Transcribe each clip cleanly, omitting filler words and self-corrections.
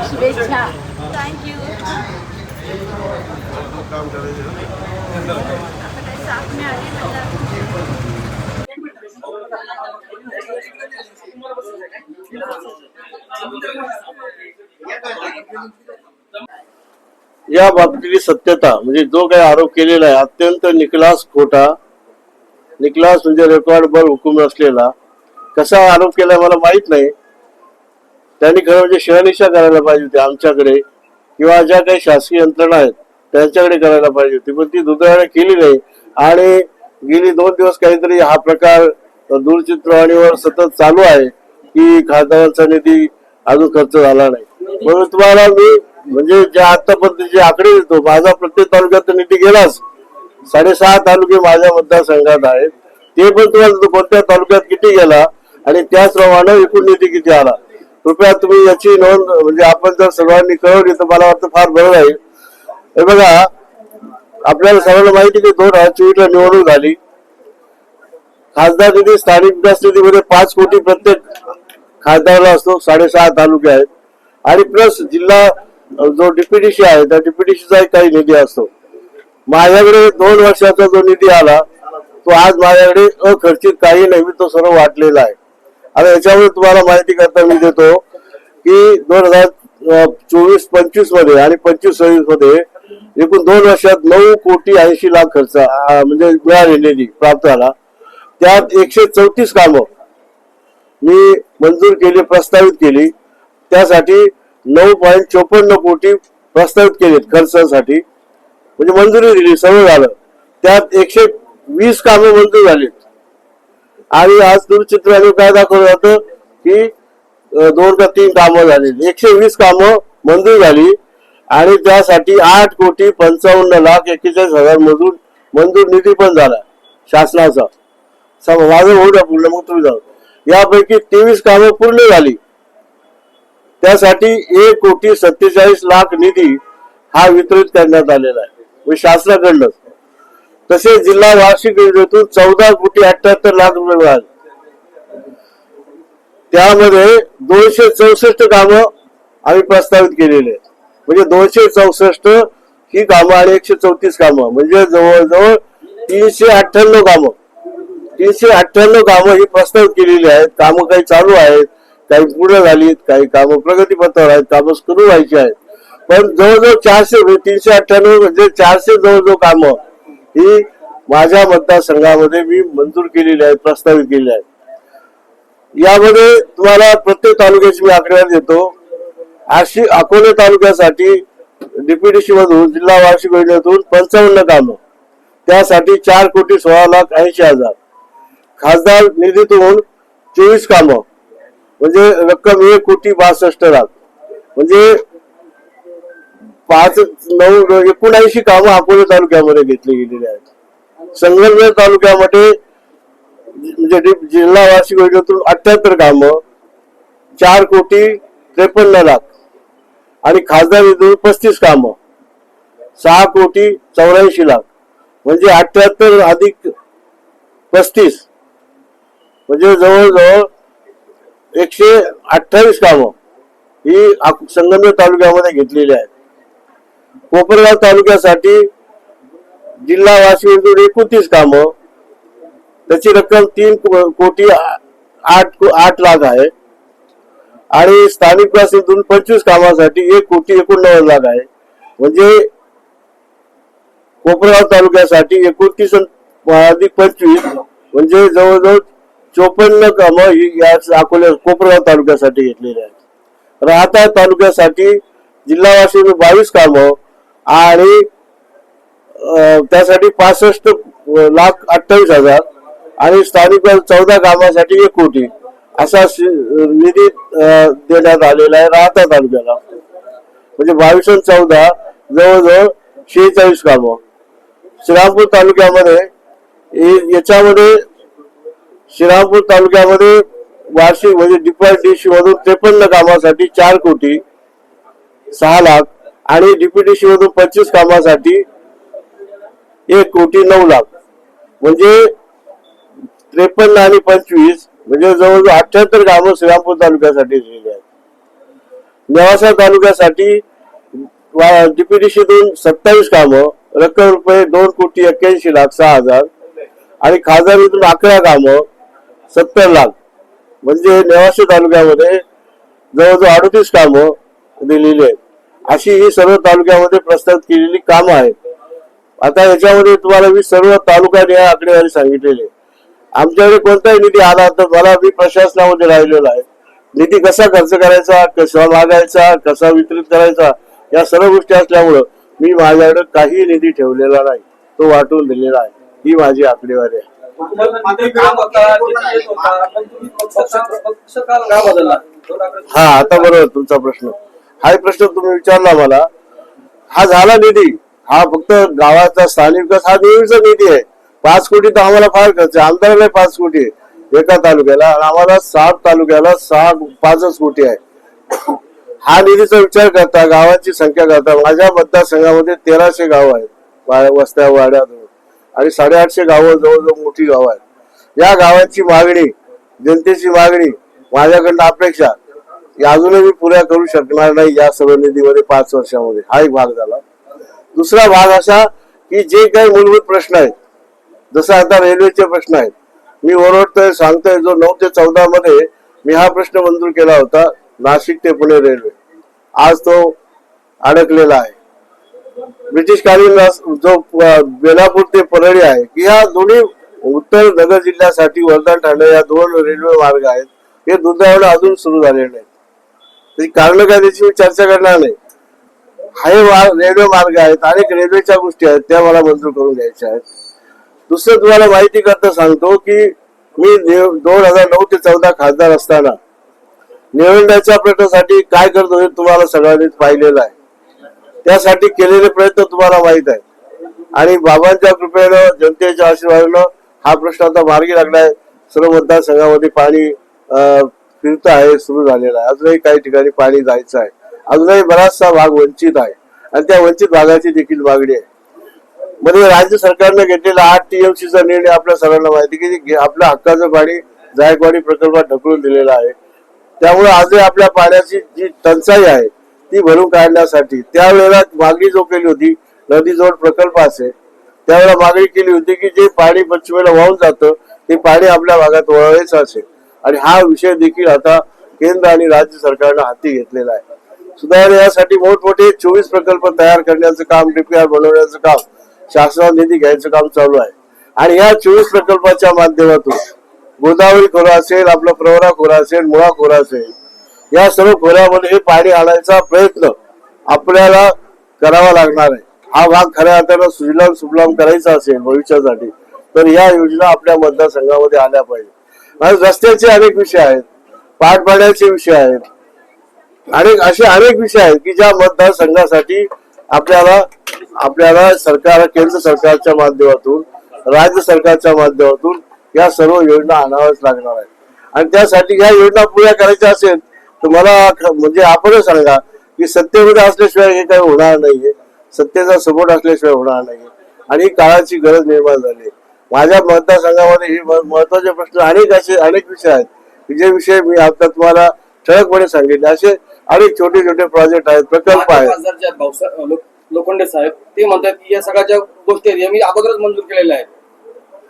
शुभेच्छा. थँक्यू. काम या बाबतीतली सत्यता म्हणजे जो काही आरोप केलेला आहे अत्यंत निकलास खोटा, निकलास म्हणजे रेकॉर्डेबल हुकूम असलेला. कसा आरोप केलाय मला माहित नाही. त्यांनी खरं म्हणजे शहानिशा करायला पाहिजे होती आमच्याकडे किंवा ज्या काही शासकीय यंत्रणा आहेत त्यांच्याकडे करायला पाहिजे होती, पण ती दुर्दैवाने केली नाही. आणि गेली 2 दिवस काहीतरी हा प्रकार दूरचित्रवाणीवर सतत चालू आहे की खासदारांचा निधी अजून खर्च झाला नाही. म्हणून तुम्हाला मी म्हणजे ज्या आतापर्यंत जे आकडे देतो, माझा प्रत्येक तालुक्यात निधी गेलाच. 6.5 तालुके माझ्या मतदारसंघात आहेत. ते पण तुम्हाला कोणत्या तालुक्यात किती गेला आणि त्याचप्रमाणे एकूण निधी किती आला, कृपया तुम्ही याची नोंद म्हणजे आपण जर सर्वांनी कळवली तर मला वाटतं फार बरं राहील. हे बघा, आपल्याला सर्वांना माहिती की 2024 ला निवडणूक झाली. खासदार निधी स्थानिक विकास निधीमध्ये 5 कोटी प्रत्येक खासदाराला असतो. 6.5 तालुके आहेत आणि प्लस जिल्हा जो डीपीडीसी आहे त्या डीपीडीसीचा काही निधी असतो. माझ्याकडे 2 वर्षाचा जो निधी आला तो आज माझ्याकडे अखर्चित काही नाही, तो सर्व वाटलेला आहे. आता याच्यामुळे तुम्हाला माहिती करता मी देतो की 2024-25 मध्ये आणि 25-26 मध्ये एकूण 2 वर्षात 9 कोटी 80 लाख खर्च म्हणजे मिळाले निधी प्राप्त झाला. त्यात 134 कामं मी मंजूर केली, प्रस्तावित केली. त्यासाठी 9.54 कोटी प्रस्तावित केलेत खर्चासाठी, म्हणजे मंजुरी दिली, सगळं झालं. त्यात 120 कामं मंजूर झालीत. आणि आज दूरचित्रवाणी काय दाखवलं जातं की 2 का 3 कामं झाली. 120 कामं मंजूर झाली आणि त्यासाठी 8,55,41,000 मंजूर निधी पण झाला शासनाचा. माझं होऊ द्या पूर्ण, मग तुम्ही जाऊ. यापैकी 23 कामं पूर्ण झाली. त्यासाठी 1,47,00,000 निधी हा वितरित करण्यात आलेला आहे म्हणजे शासनाकडनं. तसेच जिल्हा वार्षिक योजनेतून 14,78,00,000 रुपये मिळाले. त्यामध्ये 264 कामं आम्ही प्रस्तावित केलेली आहेत. म्हणजे 264 ही कामं आणि 134 कामं म्हणजे जवळजवळ 398 कामं. 398 कामं ही प्रस्तावित केलेली आहेत. कामं काही चालू आहेत, काही पूर्ण झालीत, काही कामं प्रगतीपथावर आहेत, कामं सुरू व्हायची आहेत. पण जवळजवळ 398 म्हणजे 400 जवळजवळ कामं ही माझ्या मतदारसंघामध्ये मी मंजूर केलेली आहेत, प्रस्तावित केलेली आहेत. यामध्ये तुम्हाला प्रत्येक तालुक्याची मी आकडेवारी देतो. अकोले तालुक्यासाठी डीपीडीसी मधून जिल्हा वार्षिक योजनेतून 55 कामं, त्यासाठी 4,16,80,000. खासदार निधीतून 24 कामं म्हणजे रक्कम 1,62,00,000 म्हणजे 79 कामं अकोले तालुक्यामध्ये घेतली गेलेली आहेत. संगमनेर तालुक्यामध्ये म्हणजे जिल्हा वार्षिक योजनेतून 78 कामं, 4,53,00,000 आणि खासदार निधीतून 35 कामं, 6,84,00,000 म्हणजे 78 अधिक 35 म्हणजे जवळजवळ 128 कामं ही संगमनेर तालुक्यामध्ये घेतलेली आहेत. कोपरगाव तालुक्यासाठी जिल्हा वार्षिक योजनेतून 29 कामं, त्याची रक्कम 3,08,00,000 आहे. आणि स्थानिक विकास निधीतून 25 कामासाठी 1,89,00,000 आहे. म्हणजे कोपरगाव तालुक्यासाठी 29 अधिक 25 म्हणजे जवळजवळ 54 कामं ही या अकोले कोपरगाव तालुक्यासाठी घेतलेली आहेत. राहता तालुक्यासाठी जिल्हा वार्षिक 22 कामं आणि त्यासाठी 65,28,000 आणि स्थानिक 14 कामासाठी 1 कोटी असा निधी देण्यात आलेला आहे राहता तालुक्याला. म्हणजे 22 आणि 14 जवळजवळ 46 कामं. श्रीरामपूर तालुक्यामध्ये श्रीरामपूर तालुक्यामध्ये वार्षिक म्हणजे डीपीडीसी मधून 53 कामासाठी 4,06,00,000 आणि डीपीडीसी मधून 25 कामासाठी 1,09,00,000 म्हणजे 53 आणि 25 म्हणजे जवळजवळ 78 कामं श्रीरामपूर तालुक्यासाठी झालेली आहेत. नेवासा तालुक्यासाठी डीपीडीसीतून 27 कामं, रक्कम रुपये 2,81,06,00,000 आणि खासदारीतून 11 कामं 70 लाख, म्हणजे नेवासा तालुक्यामध्ये जवळजवळ 38 कामं दिलेली आहेत. अशी ही सर्व तालुक्यामध्ये प्रस्तावित केलेली कामं आहेत. आता याच्यामध्ये तुम्हाला मी सर्व तालुका निहाय आकडेवारी सांगितलेली आहे. आमच्याकडे कोणताही निधी आला तर मी प्रशासनामध्ये राहिलेलो आहे. निधी कसा खर्च करायचा, कसा मागायचा, कसा वितरित करायचा, या सर्व गोष्टी असल्यामुळं मी माझ्याकडे काही निधी ठेवलेला नाही, तो वाटून दिलेला आहे. ही माझी आकडेवारी आहे. हा, आता बरोबर तुमचा प्रश्न. हा प्रश्न तुम्ही विचारला मला. हा झाला निधी, हा फक्त गावाचा स्थानिक विकास, हा नेहमीचा निधी आहे. 5 कोटी तर आम्हाला फार खर्च आहे. आमदाराला 5 कोटी आहे एका तालुक्याला, आणि आम्हाला 7 तालुक्याला 5 कोटी आहे. हा निधीचा विचार करता, गावांची संख्या करता, माझ्या मतदारसंघामध्ये 1300 गाव आहेत, वस्त्या वाड्या, आणि 850 गावं जवळजवळ मोठी गावं आहेत. या गावांची मागणी, जनतेची मागणी, माझ्याकडनं अपेक्षा अजूनही मी पुऱ्या करू शकणार नाही या सर्व निधीमध्ये 5 वर्षामध्ये. हा एक भाग झाला. दुसरा भाग असा की जे काही मूलभूत प्रश्न आहेत, जसं आता रेल्वेचे प्रश्न आहेत, मी ओरडतोय सांगतोय, जो 9 ते 14 मध्ये मी हा प्रश्न मंजूर केला होता, नाशिक ते पुणे रेल्वे, आज तो अडकलेला आहे. ब्रिटिशकालीन जो बेलापूर ते परळी आहे, की ह्या दोन्ही उत्तर नगर जिल्ह्यासाठी वर्धा ठाणे या 2 रेल्वे मार्ग आहेत, हे दुर्दैवाने अजून सुरू झालेले नाहीत. त्याची कारण काय त्याची मी चर्चा करणार नाही. हे रेल्वे मार्ग आहेत, अनेक रेल्वेच्या गोष्टी आहेत, त्या मला मंजूर करून घ्यायच्या आहेत. दुसरं तुम्हाला माहिती करता सांगतो की मी 2009 ते 14 खासदार असताना निवडण्याच्या प्रयत्नासाठी काय करतो हे तुम्हाला सगळ्यांनीच पाहिलेलं आहे. त्यासाठी केलेले प्रयत्न तुम्हाला माहित आहे, आणि बाबांच्या कृपेनं, जनतेच्या आशीर्वादानं हा प्रश्न आता मार्गी लागलाय. सर्व मतदारसंघामध्ये पाणी फिरत आहे, सुरू झालेलं आहे. अजूनही काही ठिकाणी पाणी जायचं आहे. अजूनही बराचसा भाग वंचित आहे, आणि त्या वंचित भागाची देखील मागणी आहे. मध्ये राज्य सरकारने घेतलेला 8 TMCचा निर्णय आपल्या सर्वांना माहिती की आपल्या हक्काचं पाणी जायकवाडी प्रकल्पात ढकलून दिलेला आहे. त्यामुळे आजही आपल्या पाण्याची जी टंचाई आहे ती भरून काढण्यासाठी त्यावेळेला मागणी जो केली होती, नदी जोड प्रकल्प असेल, त्यावेळेला मागणी केली होती की जे पाणी पश्चिमेला वाहून जातं ते पाणी आपल्या भागात वळवायचं असेल. आणि हा विषय देखील आता केंद्र आणि राज्य सरकारनं हाती घेतलेला आहे. सुधारणा यासाठी मोठमोठे 24 प्रकल्प तयार करण्याचं काम, DPR बनवण्याचं काम, शासनाने निधी घ्यायचं काम चालू आहे. आणि या 24 प्रकल्पाच्या माध्यमातून गोदावरी खोरा असेल, आपला प्रवरा खोरा असेल, मुळा खोरा असेल, या सर्व खोऱ्यामध्ये हे पाणी आणायचा प्रयत्न आपल्याला करावा लागणार आहे. हा भाग खऱ्या अर्थानं सुजलाम सुफलाम करायचा असेल भविष्यासाठी, तर या योजना आपल्या मतदारसंघामध्ये आल्या पाहिजे. आणि रस्त्याचे अनेक विषय आहेत, पाटपाड्याचे विषय आहेत, असे अनेक विषय आहेत की ज्या मतदारसंघासाठी आपल्याला सरकार, केंद्र सरकारच्या माध्यमातून, राज्य सरकारच्या माध्यमातून या सर्व योजना आणाव्याच लागणार आहेत. आणि त्यासाठी ह्या योजना पुऱ्या करायच्या असेल तर मला म्हणजे आपणच सांगा की सत्तेमध्ये असल्याशिवाय हे काही होणार नाहीये, सत्तेचा सपोर्ट असल्याशिवाय होणार नाहीये. आणि ही काळाची गरज निर्माण झाली. माझ्या मतदारसंघामध्ये हे महत्वाचे प्रश्न अनेक विषय आहेत की जे विषय मी आता तुम्हाला ठळकपणे सांगितले. असे अनेक छोटे छोटे प्रोजेक्ट आहेत, प्रकल्प आहेत. लोखंडे साहेब ते म्हणतात की या सगळ्या ज्या गोष्टी आहेत मी अगोदरच मंजूर केलेल्या आहेत.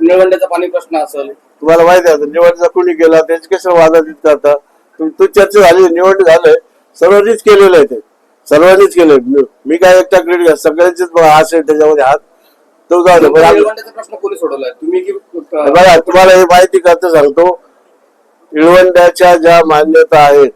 निवडण्याचा पाणी प्रश्न असेल, तुम्हाला माहिती आहे निवडणुका कुणी केला, त्याची कसं वादातीत करता. तू चर्चा झाली, निवडणूक झालंय, सर्वांनीच केलेलं आहे, ते सर्वांनीच केलंय. मी काय एकटा क्रेडिट, सगळ्यांचेच हात आहे त्याच्यामध्ये हात. तो जाऊ प्रश्न कोणी सोडवलाय तुम्ही की बघा, तुम्हाला हे माहिती करता सांगतो. निवडण्याच्या ज्या मान्यता आहेत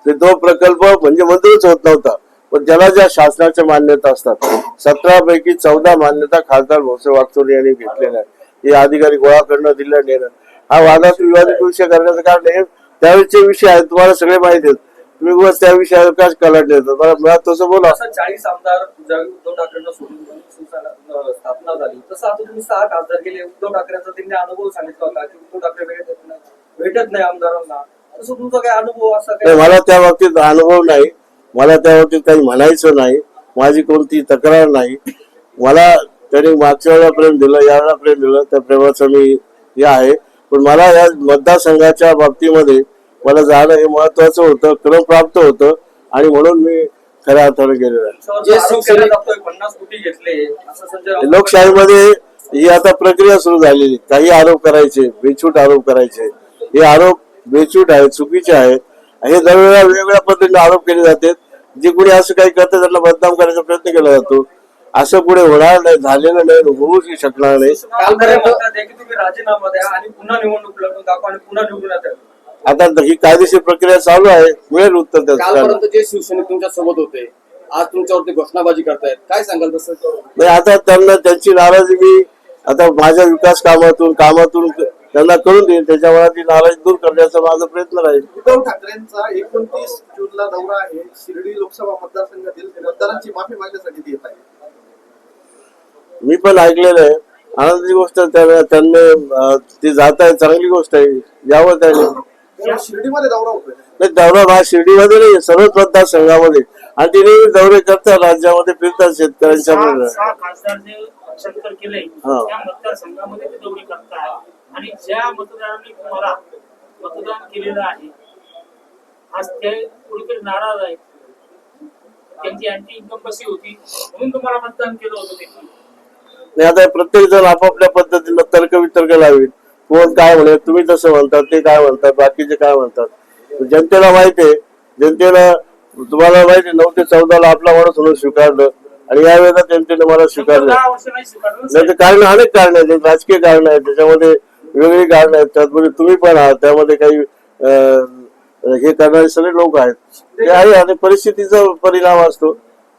ते तो प्रकल्प म्हणजे मंजूरच होत नव्हता, पण ज्याला ज्या शासनाच्या मान्यता असतात 17 पैकी 14 मान्यता खासदार भाऊसाहेब वागचौरे यांनी घेतलेल्या आहेत. हे अधिकारी गोळा करणं, दिलं नेणं, हा वादात विवादित विषय करण्याचं कारण हे त्यावेळेचे विषय आहेत, तुम्हाला सगळे माहिती आहेत. तुम्ही बस त्या विषयावर काय कलट मला मला तसं बोला. 40 आमदार ज्यावेळी उद्धव ठाकरेंना सोडून स्थापना झाली, तसं आता तुम्ही 6 खासदार केले. उद्धव ठाकरेंचा त्यांनी अनुभव सांगितला होता की उद्धव ठाकरे भेटत नाही आमदारांना, तसं तुमचा काय अनुभव असा काय? मला त्या बाबतीत अनुभव नाही, मला त्या बाबतीत काही म्हणायचं नाही, माझी कोणती तक्रार नाही. मला त्यांनी मागच्या वेळेला प्रेम दिलं, यावेळेला प्रेम दिलं, त्या प्रेमाचं मी हे आहे. पण मला या मतदारसंघाच्या बाबतीमध्ये मला जाणं हे महत्वाचं होतं, क्रम प्राप्त होतं. आणि म्हणून मी खऱ्या अर्थाने गेलेलो आहे. जे शिवसेना जातोय 50 कोटी घेतले असं संजय राऊत लोकशाहीमध्ये ही आता प्रक्रिया सुरू झालेली. काही आरोप करायचे, बेछूट आरोप करायचे, हे आरोप बेछूट आहेत, चुकीचे आहेत. हे दरवेळेला वेगवेगळ्या पद्धतीने आरोप केले जातात. जे कोणी असं काही करतात त्यांना बदनाम करायचा प्रयत्न केला जातो. असं पुढे होणार नाही, झालेलं नाही, होऊच शकणार नाही. कालपर्यंत म्हणतात की तुम्ही राजीनामा द्या आणि पुन्हा निवडणूक लढवून दाखवा आणि पुन्हा निवडून येतात. आता ही कायदेशीर प्रक्रिया चालू आहे, मिळेल उत्तर त्याचं. कालपर्यंत जे शिवसैनिक तुमच्या सोबत होते आज तुमच्यावरती घोषणाबाजी करतायत, काय सांगाल तसं? नाही, आता त्यांना त्यांची नाराजी मी आता माझ्या विकास कामातून त्यांना करून देईल. त्याच्यामुळे ती नाराजी दूर करण्याचा माझा प्रयत्न राहील. उद्धव ठाकरेंचा 29 जूनला दौरा आहे. शिर्डी लोकसभा मतदारसंघातील मतदारांची माफी मागण्यासाठी ते येत आहे. मी पण ऐकलेलं आहे. आनंदाची गोष्ट त्यांनी ते जात आहे, चांगली गोष्ट आहे, यावं त्याने. शिर्डीमध्ये दौरा होतोय. नाही, दौरा हा शिर्डीमध्ये नाही, सर्वच मतदारसंघामध्ये. आणि ते नेहमी दौरे करतात, राज्यामध्ये फिरतात शेतकऱ्यांच्या सहा खासदार जे पक्षांतर केले हा. त्या मतदारसंघामध्ये ते दौरे करतात आणि ज्या मतदारांनी तुम्हाला मतदान केलेलं आहे आज ते कुठेतरी नाराज आहेत. त्यांची अँटी इन्कम्बन्सी होती म्हणून तुम्हाला मतदान केलं होतं त्यांनी. नाही, आता प्रत्येक जण आपापल्या पद्धतीनं तर्कवितर्क लावेल. कोण काय म्हणे, तुम्ही तसं म्हणतात, ते काय म्हणतात, बाकीचे काय म्हणतात. जनतेला माहिती आहे, जनतेला तुम्हाला माहिती आहे 9 ते 14 आपला माणूस म्हणून स्वीकारलं आणि यावेळेला जनतेने मला स्वीकारलं. 10 वर्ष नाही स्वीकारलं नाही तर कारण अनेक कारण आहेत, राजकीय कारण आहेत, त्याच्यामध्ये वेगवेगळी कारण आहेत. त्याचबरोबर तुम्ही पण आहात, त्यामध्ये काही हे करणारे सगळे लोक आहेत. ते आहे आणि परिस्थितीचा परिणाम असतो.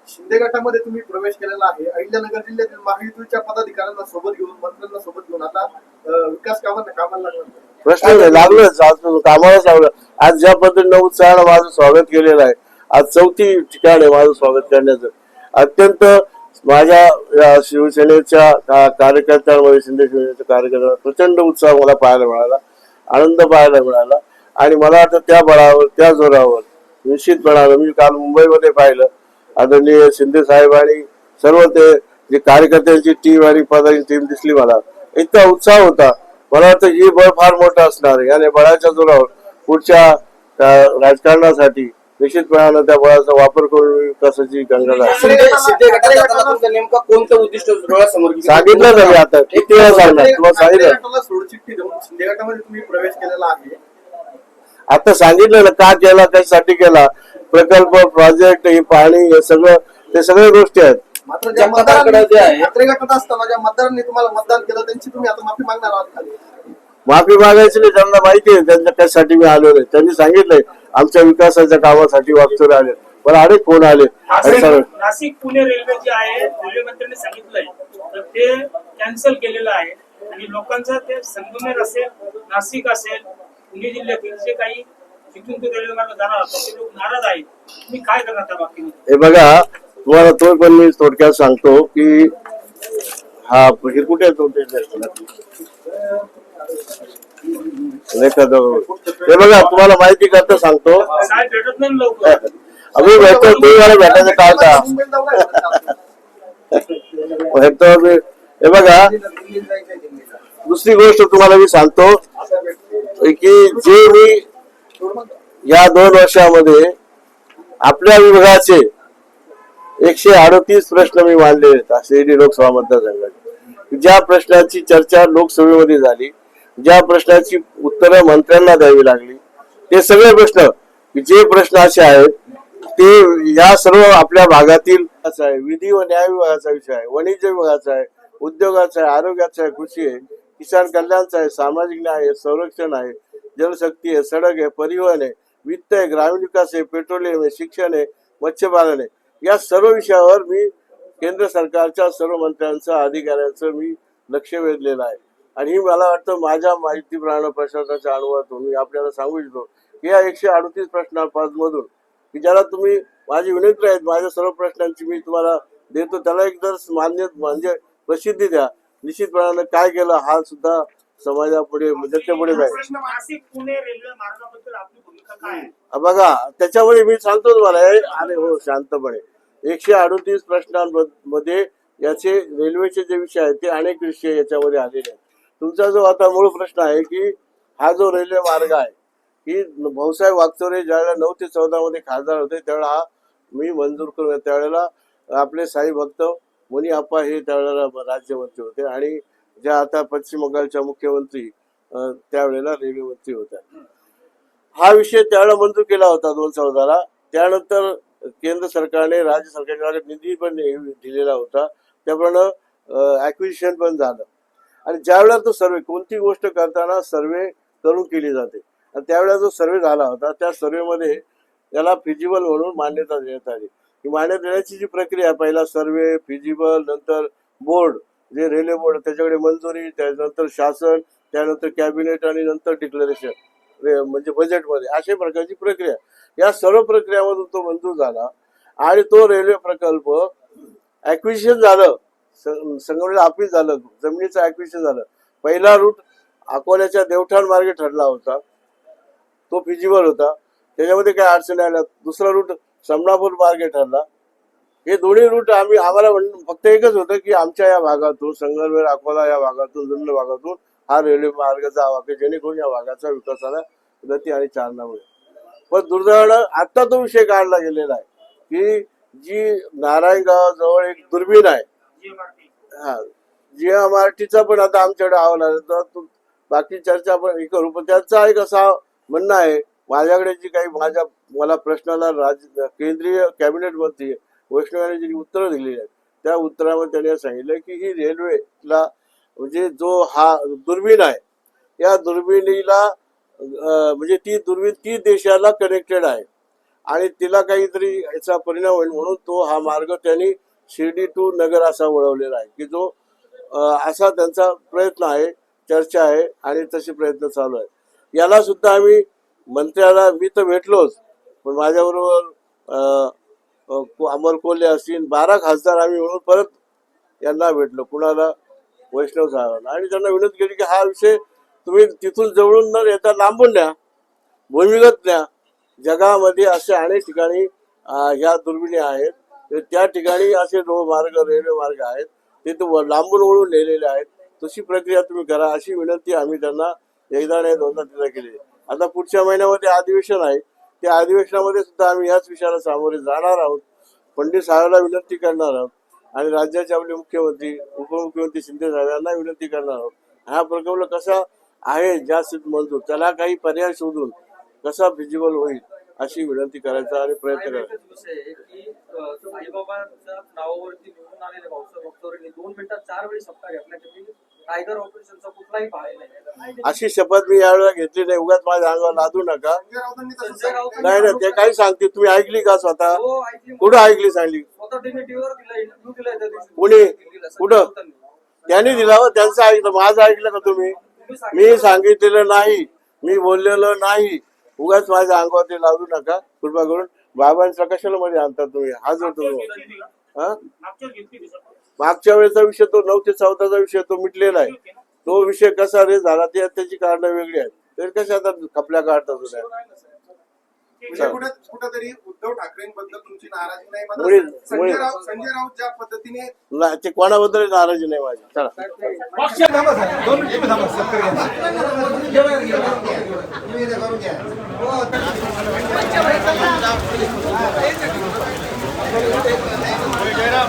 शिंदे गटामध्ये तुम्ही प्रवेश केलेला आहे. अहिल्यानगर जिल्ह्यातील महायुतीच्या पदाधिकाऱ्यांना सोबत घेऊन, मंत्र्यांना सोबत घेऊन आता विकास कामाला लागणार. प्रश्न नाही, लागलोच, आज कामालाच लागलं. आज ज्या पद्धतीने उत्साहानं माझं स्वागत केलेलं आहे, आज 4थी ठिकाण आहे माझं स्वागत करण्याचं. अत्यंत माझ्या शिवसेनेच्या कार्यकर्त्यांमध्ये, शिंदे शिवसेनेच्या कार्यकर्त्यांना प्रचंड उत्साह मला पाहायला मिळाला, आनंद पाहायला मिळाला. आणि मला वाटतं त्या बळावर, त्या जोरावर निश्चितपणानं मी काल मुंबईमध्ये पाहिलं, आदरणीय शिंदे साहेब आणि सर्व ते जे कार्यकर्त्यांची टीम आणि पदाची टीम दिसली, मला इतका उत्साह होता. मला वाटतं ही बळ फार मोठं असणार आहे आणि बळाच्या जोरावर पुढच्या राजकारणासाठी निश्चितपणानं त्या बळाचा वापर करून विकासाची गंगा जाईल. शिंदे गटात जाताना तुमचं नेमका कोणतं उद्दिष्ट डोळ्यासमोर सांगितलं ना मी आता, किती वेळा सांगणार तुम्हाला, सांगितलं गटाला सोडचिठ्ठी देऊन शिंदे गटामध्ये तुम्ही प्रवेश केलेला आहे. आता सांगितलं ना का केला, कशासाठी केला, प्रकल्प, प्रोजेक्ट, हे पाणी, हे सगळं, ते सगळ्या गोष्टी आहेत. मात्र ज्या ठाकरे गटात असताना ज्या मतदारांनी तुम्हाला मतदान केलं त्यांची तुम्ही आता माफी मागणार आहात का? माफी मागायची नाही, त्यांना माहिती आहे त्यांच्या कशासाठी मी आलो नाही. त्यांनी सांगितलंय आमच्या विकासाच्या कामासाठी वागचोरे आले, मला अनेक फोन आले. नाशिक पुणे रेल्वे जे आहे, रेल्वे मंत्र्यांनी सांगितलंय तर ते कॅन्सल केलेलं आहे आणि लोकांचा ते संगमेर असेल, नाशिक असेल, पुणे जिल्ह्यातील जे काही तिथून ते रेल्वे मार्ग जाणार असतात ते लोक नाराज आहेत. तुम्ही काय करणार त्या बाबतीमध्ये? हे बघा, तुम्हाला तो पण मी थोडक्यात सांगतो की हा हे कुठे येतो ते हे बघा, तुम्हाला माहिती करता सांगतो. साहेब भेटत नाही लवकर. आम्ही भेटतो, तुम्ही मला भेटायचं काय का मुंबईत दौरा आहे का? भेटतो आम्ही. हे बघा, दुसरी गोष्ट तुम्हाला मी सांगतो की जे मी या 2 वर्षामध्ये आपल्या विभागाचे 138 प्रश्न मी मांडले आहेत शिर्डी लोकसभा मतदारसंघात. ज्या प्रश्नांची चर्चा लोकसभेमध्ये झाली, ज्या प्रश्नाची उत्तरं मंत्र्यांना द्यावी लागली, ते सगळे प्रश्न, जे प्रश्न असे आहेत ते या सर्व आपल्या भागातील आहे. विधी व न्याय विभागाचा विषय आहे, वाणिज्य विभागाचा आहे, उद्योगाचा आहे, आरोग्याचा आहे, कृषी आहे, किसान कल्याणचा आहे, सामाजिक न्याय आहे, संरक्षण आहे, जलशक्ती आहे, सडक आहे, परिवहन आहे, वित्त आहे, ग्रामीण विकास आहे, पेट्रोलियम आहे, शिक्षण आहे, मत्स्यपालन आहे. या सर्व विषयावर मी केंद्र सरकारच्या सर्व मंत्र्यांचं, अधिकाऱ्यांचं मी लक्ष वेधलेलं आहे. आणि मला वाटतं माझ्या माहितीप्रमाणे प्रशासनाच्या अनुभवातून मी आपल्याला सांगू इच्छितो की या 138 प्रश्नांमधून की ज्याला तुम्ही, माझी विनंती आहेत, माझ्या सर्व प्रश्नांची मी तुम्हाला देतो, त्याला एक जर मान्य म्हणजे प्रसिद्धी द्या. निश्चितपणानं काय केलं हा सुद्धा समाजापुढे, जनतेपुढे जाईल. नाशिक पुणे रेल्वे मार्गाबद्दल आपली भूमिका काय आहे? बघा, त्याच्यामध्ये मी सांगतो तुम्हाला, अरे हो, शांतपणे 138 प्रश्नांमध्ये याचे रेल्वेचे जे विषय आहेत ते अनेक विषय याच्यामध्ये आलेले आहेत. तुमचा जो आता मूळ प्रश्न आहे की हा जो रेल्वे मार्ग आहे की भाऊसाहेब वागचौरे ज्यावेळेला 9 ते 14 मध्ये खासदार होते त्यावेळेला हा मी मंजूर करून त्यावेळेला आपले साई भक्त मुनी आप्पा हे त्यावेळेला राज्यमंत्री होते आणि ज्या आता पश्चिम बंगालच्या मुख्यमंत्री त्यावेळेला रेल्वे मंत्री होत्या. हा विषय त्यावेळेला मंजूर केला होता 2014ला. त्यानंतर केंद्र सरकारने राज्य सरकारने निधी पण दिलेला होता, त्याप्रमाणे ऍक्विजिशन पण झालं. आणि ज्यावेळेला तो सर्वे कोणती गोष्ट करताना सर्वे करून केली जाते आणि त्यावेळेला जो सर्वे झाला होता त्या सर्वेमध्ये त्याला फिजिबल म्हणून मान्यता देण्यात आली. ही मान्यता देण्याची जी प्रक्रिया पहिला सर्वे फिजिबल नंतर बोर्ड जे रेल्वे बोर्ड त्याच्याकडे मंजुरी त्यानंतर शासन त्यानंतर कॅबिनेट आणि नंतर डिक्लेरेशन म्हणजे बजेटमध्ये अशा प्रकारची प्रक्रिया या सर्व प्रक्रियामधून तो मंजूर झाला आणि तो रेल्वे प्रकल्प ऍक्विजिशन झालं संगमनेर ऑफिस झालं जमिनीचं ऍक्विजिशन झालं. पहिला रूट अकोल्याच्या देवठाण मार्गे ठरला होता तो फिजिबल होता त्याच्यामध्ये काही अडचणी आल्या. दुसरा रूट समनापूर मार्गे ठरला. हे दोन्ही रूट आम्हाला फक्त एकच होतं की आमच्या या भागातून संगमनेर अकोला या भागातून जुन्नर भागातून हा रेल्वे मार्ग जावा की जेणेकरून या भागाच्या विकासाला गती आणि चालना मिळेल. पण दुर्दैवानं आता तो विषय काढला गेलेला आहे की जी नारायणगाव एक दुर्बीण आहे हा GMRTचा पण आता आमच्याकडे आला बाकी चर्चा पण हे करू. पण त्याचा एक असा म्हणणं आहे माझ्याकडे जी काही मला प्रश्नाला केंद्रीय कॅबिनेट मंत्री वैष्णव यांनी जी उत्तरं दिलेली आहेत त्या उत्तरामध्ये त्यांनी सांगितलं की ही रेल्वेला म्हणजे जो हा दुर्बीण आहे या दुर्बिणीला म्हणजे ती दुर्बीण 30 देशाला कनेक्टेड आहे आणि तिला काहीतरी याचा परिणाम होईल म्हणून तो हा मार्ग त्यांनी शिर्डी टू नगर असा वळवलेला आहे की जो असा त्यांचा प्रयत्न आहे चर्चा आहे आणि तसे प्रयत्न चालू आहे. याला सुद्धा आम्ही मंत्र्याला मी तर भेटलोच पण माझ्याबरोबर अमर कोल्हे असतील 12 खासदार आम्ही मिळून परत यांना भेटलो कुणाला वैष्णव साहेबांना आणि त्यांना विनंती केली की हा विषय तुम्ही तिथून जवळून न येता लांबून न्या भूमिगत न्या. जगामध्ये असे अनेक ठिकाणी ह्या दुर्बिणी आहेत त्या ठिकाणी असे मार्ग रेल्वे मार्ग आहेत ते लांबून वळून नेलेले आहेत. तशी प्रक्रिया तुम्ही करा अशी विनंती आम्ही त्यांना एकदा नाही दोनदा तिला केली. आता पुढच्या महिन्यामध्ये अधिवेशन आहे त्या अधिवेशनामध्ये सुद्धा आम्ही याच विषयाला सामोरे जाणार आहोत. पंडित साहेबांना विनंती करणार आहोत आणि राज्याचे आपले मुख्यमंत्री उपमुख्यमंत्री शिंदे साहेब यांना विनंती करणार आहोत हा प्रकल्प कसा आहे जास्त मंजूर त्याला काही पर्याय शोधून कसा फिजिबल होईल अशी विनंती करायचा आणि प्रयत्न करायचा. साईबाबांच्या नावावरती निवडून आलेले भाऊसाहेब वागचौरेंनी 2 मिनिटात 4 वेळी शपथ घेतल्याची टायगर ऑपरेशनचा कुठलाही भाग नाही. अशी शपथ मी यावेळेला घेतली नाही. उगाच माझ्या अंगावर लादू नका. नाही नाही ते काही सांगते तुम्ही ऐकली का स्वतः कुठं ऐकली सांगली कुणी कुठं त्यांनी दिला हो त्यांचं ऐकलं माझं ऐकलं का तुम्ही? मी सांगितलेलं नाही मी बोललेलं नाही. उगाच माझ्या अंगावर ते लावू नका कृपा करून. बाबांचा कशाला मध्ये आणता तुम्ही हा जो तुम्ही मागच्या वेळेचा विषय तो 9 ते 14चा विषय तो मिटलेला आहे. तो विषय कसा रे झाला ते त्याची कारणं वेगळी आहेत तर कशा आता खपल्या काढतात तुझ्या कुठेतरी उद्धव ठाकरेंबद्दल तुमची नाराजी नाही संजय राऊत ज्या पद्धतीने ते कोणाबद्दल नाराजी नाही माझी. चला जयराम